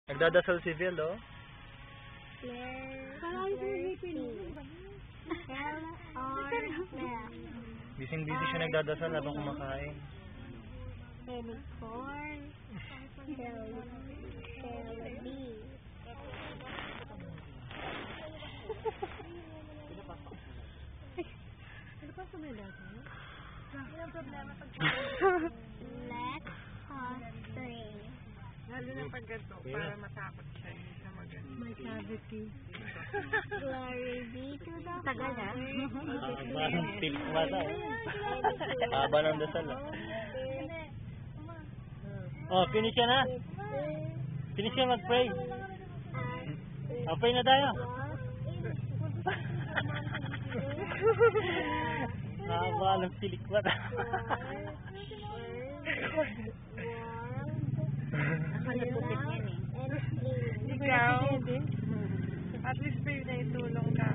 Nagdadasal si Phil, oh. Bising-busy siya nagdadasal habang kumakain. Unicorn. Ano pa sumunod? Ang problema pag let us pray. Lalo na pag ganito, para matakot siya. Hindi siya maganda. My cavity. Glory be to the Father. Parang tilt mata. Haba ng dasal, ah. Oh, finish ka na. Finish ka mag-pray. Oh, pray na tayo. Haba ng tilik mata. Ikaw, at least may naitulong ka.